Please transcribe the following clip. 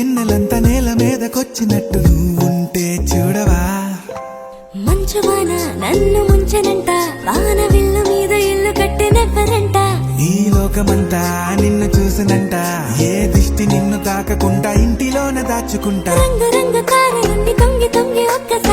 వెన్నెలంతా నేల మీదకొచ్చినట్టు నువ్వుంటే చూడవా మంచువాన నన్ను ముంచనంట వాన విల్లు మీద ఇల్లు కట్టినెవ్వరంట ఈ లోకమంతా నిన్ను చూసినంట ఏ దిష్టి నిన్ను తాకకుండా ఇంటిలోన దాచుకుంటా రంగు రంగు తారలుండి తొంగి తొంగి ఒక్కసారి